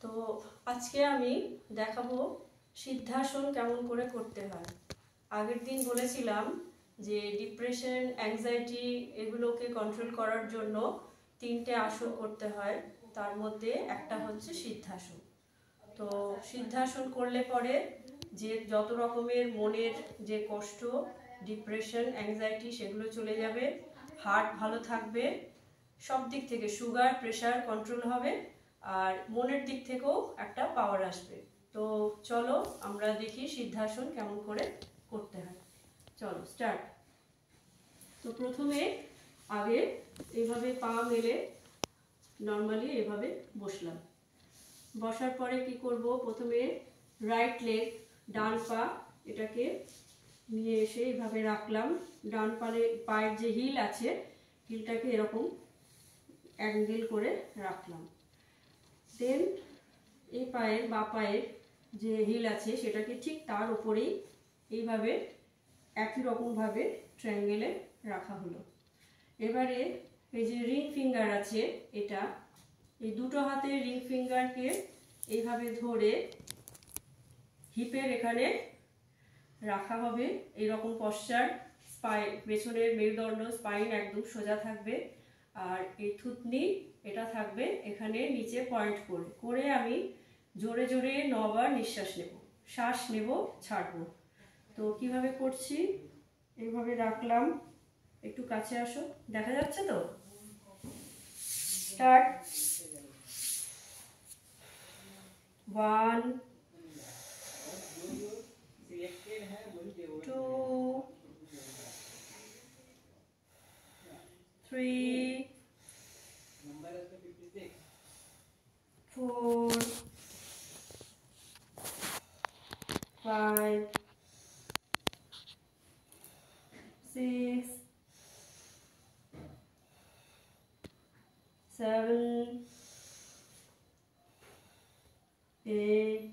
তো আজকে আমি দেখাবো সিদ্ধাসন কেমন করে করতে হয়। আগের দিন বলেছিলাম যে ডিপ্রেশন, অ্যাংজাইটি এগুলোকে কন্ট্রোল করার জন্য 3টে আসন করতে হয়, তার মধ্যে একটা হচ্ছে সিদ্ধাসন। তো সিদ্ধাসন করলে পরে যে যত রকমের মনের যে কষ্ট, ডিপ্রেশন, অ্যাংজাইটি সেগুলো চলে যাবে, হার্ট ভালো থাকবে, সব দিক থেকে সুগার, প্রেশার কন্ট্রোল হবে, আর মনের দিক থেকেও একটা পাওয়ার আসবে। তো চলো আমরা দেখি সিদ্ধাসন কেমন করে করতে হয়। চলো স্টার্ট। তো প্রথমে আগে এইভাবে পা মেলে নর্মালি এভাবে বসলাম। বসার পরে কি করব, প্রথমে রাইট লেগ, ডান পা, এটাকে নিয়ে এসে এইভাবে রাখলাম। ডান পায়ের যে হিল আছে, হিলটাকে এরকম অ্যাঙ্গেল করে রাখলাম। দেন এই পায়ের বা পায়ের যে হিল আছে সেটাকে ঠিক তার উপরেই এইভাবে একই রকমভাবে ট্রায়াঙ্গেলে রাখা হলো। এবারে এই যে রিং ফিঙ্গার আছে, এটা এই দুটো হাতের রিং ফিঙ্গারকে এইভাবে ধরে হিপের এখানে রাখা হবে। এইরকম পশ্চার, পেছনের মেরুদণ্ড, স্পাইন একদম সোজা থাকবে, আর এই থুতনি এটা থাকবে এখানে নিচে পয়েন্ট করে আমি জোরে জোরে 9 বার নিঃশ্বাস নেব, শ্বাস নেব, ছাড়বো। তো কিভাবে করছি, এইভাবে রাখলাম, একটু কাছে আসো, দেখা যাচ্ছে তো? স্টার্ট। 1 2 3 4 5 6 7 8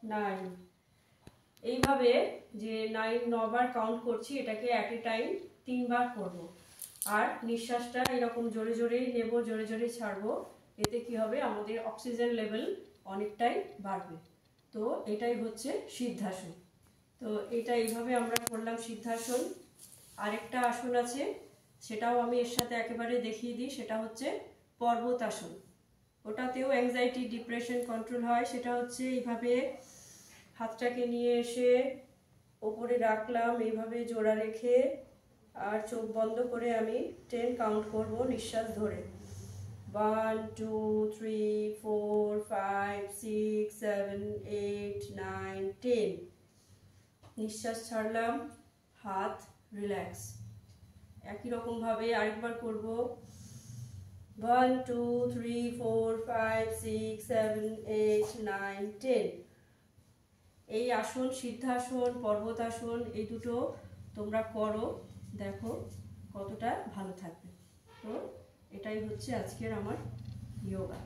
9। এইভাবে যে 9 বার কাউন্ট করছি, এটাকে অ্যাট এ টাইম 3 বার করব। আর নিঃশ্বাসটা এরকম জোরে জোরেই নেব, জোরে জোরে ছাড়বো। এতে কি হবে, আমাদের অক্সিজেন লেভেল অনেকটাই বাড়বে। তো এটাই হচ্ছে সিদ্ধাসন। তো এটা এইভাবে আমরা করলাম সিদ্ধাসন। আরেকটা আসন আছে, সেটাও আমি এর সাথে একেবারে দেখিয়ে দিই, সেটা হচ্ছে পর্বতাসন। ওটাতেও অ্যাংজাইটি, ডিপ্রেশন কন্ট্রোল হয়। সেটা হচ্ছে এইভাবে হাতটাকে নিয়ে এসে ওপরে রাখলাম, এইভাবে জোড়া রেখে, আর চোখ বন্ধ করে আমি 10 কাউন্ট করব নিঃশ্বাস ধরে। 1 2 3 4 5 6 7 8 9 10। নিঃশ্বাস ছাড়লাম, হাত রিল্যাক্স। একই রকমভাবে আরেকবার করব। 1 2 3 4 5 6 7 8 9 10। এই আসন, সিদ্ধাসন, পর্বতাসন, এই দুটো তোমরা করো, দেখো কতটা ভালো থাকবে। তো এটাই হচ্ছে আজকের আমার যোগা।